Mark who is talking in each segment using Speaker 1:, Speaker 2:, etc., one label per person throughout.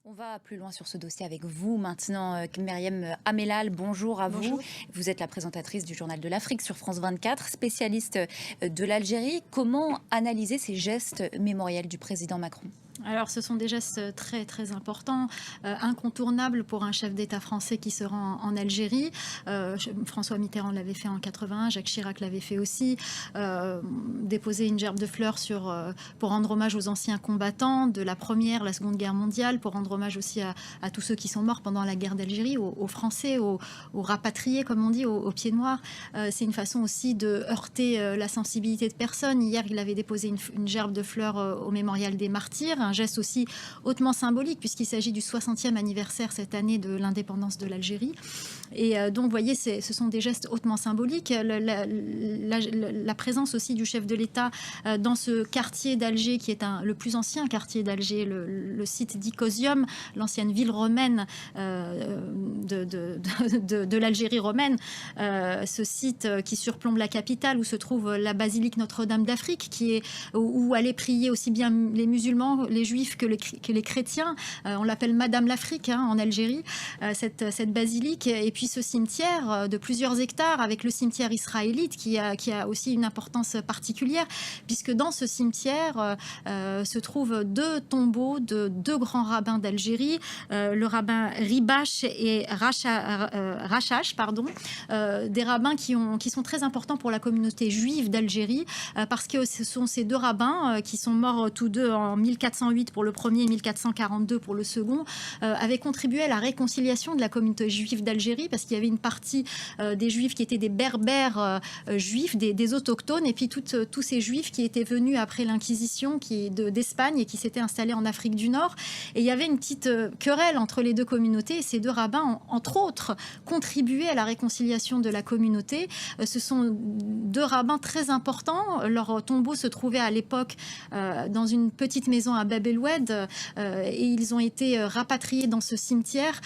Speaker 1: On va plus loin sur ce dossier avec vous maintenant, Myriam Amellal, bonjour à
Speaker 2: Bonjour.
Speaker 1: vous. Vous êtes la présentatrice du Journal de l'Afrique sur France 24, spécialiste de l'Algérie. Comment analyser ces gestes mémoriels du président Macron ?
Speaker 2: Alors, ce sont des gestes très, très importants, incontournables pour un chef d'État français qui se rend en Algérie. François Mitterrand l'avait fait en 81, Jacques Chirac l'avait fait aussi. Déposer une gerbe de fleurs pour rendre hommage aux anciens combattants de la Première, la Seconde Guerre mondiale, pour rendre hommage aussi à tous ceux qui sont morts pendant la guerre d'Algérie, aux Français, aux rapatriés, comme on dit, aux pieds noirs. C'est une façon aussi de heurter la sensibilité de personnes. Hier, il avait déposé une gerbe de fleurs au mémorial des martyrs, un geste aussi hautement symbolique puisqu'il s'agit du 60e anniversaire cette année de l'indépendance de l'Algérie. Et donc, vous voyez, ce sont des gestes hautement symboliques. La présence aussi du chef de l'État dans ce quartier d'Alger, qui est le plus ancien quartier d'Alger, le site d'Icosium, l'ancienne ville romaine de l'Algérie romaine, ce site qui surplombe la capitale, où se trouve la basilique Notre-Dame d'Afrique, où allaient prier aussi bien les musulmans, les juifs que les chrétiens. On l'appelle Madame l'Afrique en Algérie, cette basilique. Et puis ce cimetière de plusieurs hectares avec le cimetière israélite qui a aussi une importance particulière, puisque dans ce cimetière se trouvent deux tombeaux de deux grands rabbins d'Algérie, le rabbin Ribache et Rachash, des rabbins qui sont très importants pour la communauté juive d'Algérie, parce que ce sont ces deux rabbins qui sont morts tous deux en 1408 pour le premier et 1442 pour le second, avaient contribué à la réconciliation de la communauté juive d'Algérie, parce qu'il y avait une partie des juifs qui étaient des berbères juifs, des autochtones, et puis tous ces juifs qui étaient venus après l'Inquisition d'Espagne et qui s'étaient installés en Afrique du Nord. Et il y avait une petite querelle entre les deux communautés, et ces deux rabbins ont, entre autres, contribué à la réconciliation de la communauté. Ce sont deux rabbins très importants. Leur tombeau se trouvait à l'époque dans une petite maison à Bab el-Oued, et ils ont été rapatriés dans ce cimetière.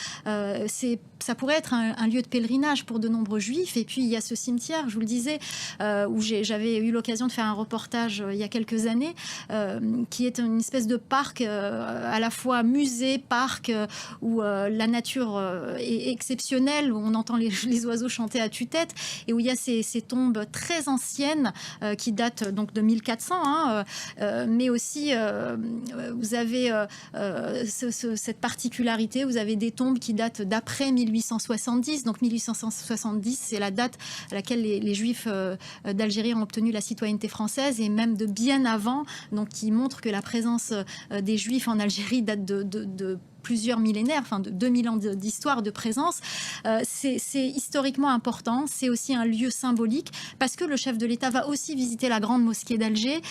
Speaker 2: Ça pourrait être un lieu de pèlerinage pour de nombreux juifs. Et puis il y a ce cimetière, je vous le disais, où j'avais eu l'occasion de faire un reportage il y a quelques années, qui est une espèce de parc, à la fois musée, parc, où la nature est exceptionnelle, où on entend les oiseaux chanter à tue-tête, et où il y a ces tombes très anciennes qui datent donc de 1400, mais aussi vous avez cette particularité, vous avez des tombes qui datent d'après 1870. Donc 1870, c'est la date à laquelle les Juifs d'Algérie ont obtenu la citoyenneté française, et même de bien avant, donc qui montre que la présence des Juifs en Algérie date de plusieurs millénaires, enfin de 2000 ans d'histoire, de présence. C'est historiquement important, c'est aussi un lieu symbolique, parce que le chef de l'État va aussi visiter la grande mosquée d'Alger.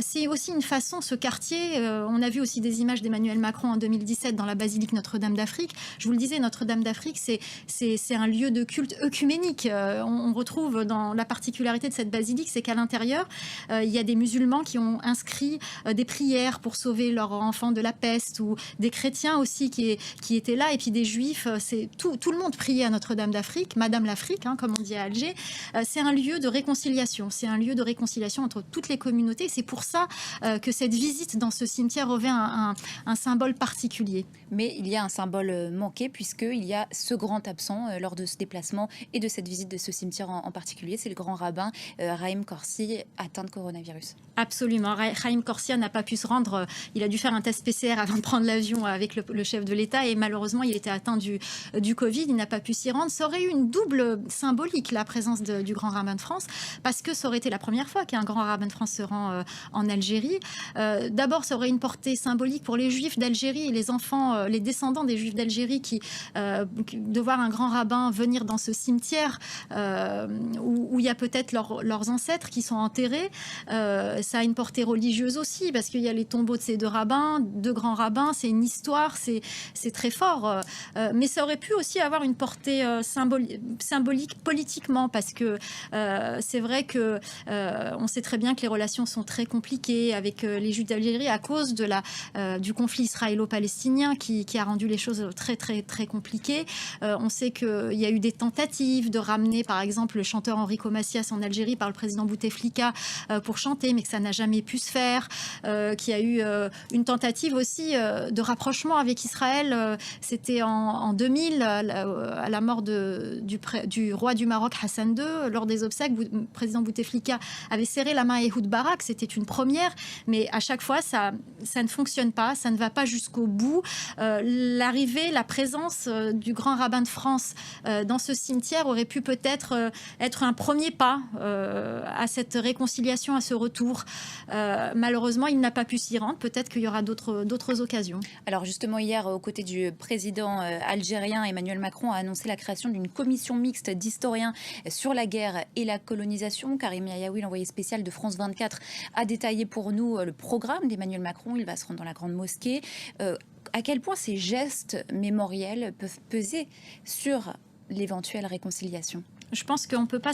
Speaker 2: C'est aussi une façon, ce quartier, on a vu aussi des images d'Emmanuel Macron en 2017 dans la basilique Notre-Dame d'Afrique. Je vous le disais, Notre-Dame d'Afrique, c'est un lieu de culte œcuménique. On retrouve dans la particularité de cette basilique, c'est qu'à l'intérieur, il y a des musulmans qui ont inscrit des prières pour sauver leurs enfants de la peste, ou des chrétiens aussi qui étaient là, et puis des juifs. Tout le monde priait à Notre-Dame d'Afrique, Madame l'Afrique, comme on dit à Alger. C'est un lieu de réconciliation, entre toutes les communautés. C'est pour ça que cette visite dans ce cimetière revêt un symbole particulier.
Speaker 1: Mais il y a un symbole manqué, puisqu'il y a ce grand absent lors de ce déplacement et de cette visite de ce cimetière en particulier, c'est le grand rabbin Raïm Korsi, atteint de coronavirus.
Speaker 2: Absolument. Raïm Korsi n'a pas pu se rendre. Il a dû faire un test PCR avant de prendre l'avion avec le chef de l'État, et malheureusement, il était atteint du Covid. Il n'a pas pu s'y rendre. Ça aurait eu une double symbolique, la présence du grand rabbin de France, parce que ça aurait été la première fois qu'un grand rabbin de France se rend en Algérie. D'abord, ça aurait une portée symbolique pour les Juifs d'Algérie et les enfants, les descendants des Juifs d'Algérie, de voir un grand rabbin venir dans ce cimetière où il y a peut-être leurs ancêtres qui sont enterrés. Ça a une portée religieuse aussi, parce qu'il y a les tombeaux de ces deux rabbins, deux grands rabbins. C'est une histoire, c'est très fort. Mais ça aurait pu aussi avoir une portée symbolique politiquement, parce que c'est vrai que on sait très bien que les relations sont très compliquées avec les Juifs d'Algérie à cause du conflit israélo-palestinien qui a rendu les choses très très très compliquées. On sait qu'il y a eu des tentatives de ramener par exemple le chanteur Enrico Macias en Algérie par le président Bouteflika pour chanter, mais que ça n'a jamais pu se faire. Qu'il y a eu une tentative aussi de rapprochement avec Israël, c'était en 2000, à la mort du roi du Maroc Hassan II. Lors des obsèques, le président Bouteflika avait serré la main à Ehud Barak. C'était une première, mais à chaque fois, ça ne fonctionne pas, ça ne va pas jusqu'au bout. L'arrivée, la présence du grand rabbin de France dans ce cimetière aurait pu peut-être être un premier pas à cette réconciliation, à ce retour. Malheureusement, il n'a pas pu s'y rendre. Peut-être qu'il y aura d'autres occasions.
Speaker 1: Alors justement, hier, aux côtés du président algérien, Emmanuel Macron a annoncé la création d'une commission mixte d'historiens sur la guerre et la colonisation. Karim Yayaoui, l'envoyé spécial de France 24, a détaillé pour nous le programme d'Emmanuel Macron. Il va se rendre dans la Grande Mosquée. À quel point ces gestes mémoriels peuvent peser sur l'éventuelle réconciliation?
Speaker 2: Je pense qu'on peut pas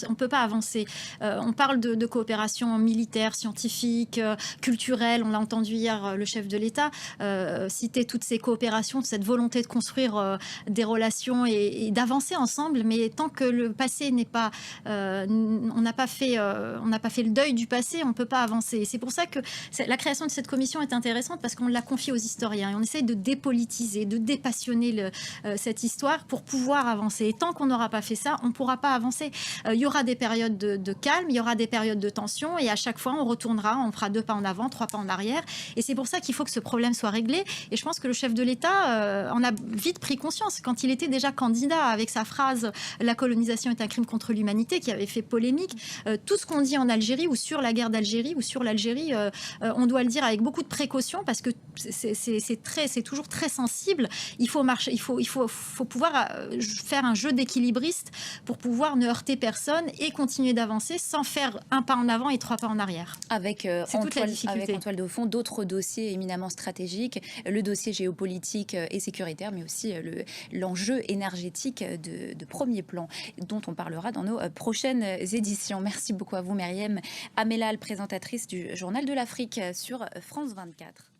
Speaker 2: on peut pas avancer. On parle de coopération militaire, scientifique, culturelle. On l'a entendu hier, le chef de l'État citer toutes ces coopérations, cette volonté de construire des relations et d'avancer ensemble. Mais tant que le passé n'est pas, on n'a pas fait le deuil du passé, on peut pas avancer. C'est pour ça que la création de cette commission est intéressante parce qu'on l'a confiée aux historiens et on essaye de dépolitiser, de dépassionner cette histoire pour pouvoir avancer. Et tant qu'on n'aura pas fait ça, on pourra pas avancer. Il y aura des périodes de calme, il y aura des périodes de tension et à chaque fois on retournera, on fera 2 pas en avant, 3 pas en arrière et c'est pour ça qu'il faut que ce problème soit réglé et je pense que le chef de l'État en a vite pris conscience quand il était déjà candidat avec sa phrase « La colonisation est un crime contre l'humanité » qui avait fait polémique. Tout ce qu'on dit en Algérie ou sur la guerre d'Algérie ou sur l'Algérie, on doit le dire avec beaucoup de précaution parce que c'est toujours très sensible. Il faut pouvoir faire un jeu d'équilibriste pour pouvoir ne heurter personne et continuer d'avancer sans faire 1 pas en avant et 3 pas en arrière.
Speaker 1: Avec en toile de fond d'autres dossiers éminemment stratégiques, le dossier géopolitique et sécuritaire, mais aussi l'enjeu énergétique de premier plan, dont on parlera dans nos prochaines éditions. Merci beaucoup à vous, Myriam Amellal, présentatrice du Journal de l'Afrique sur France 24.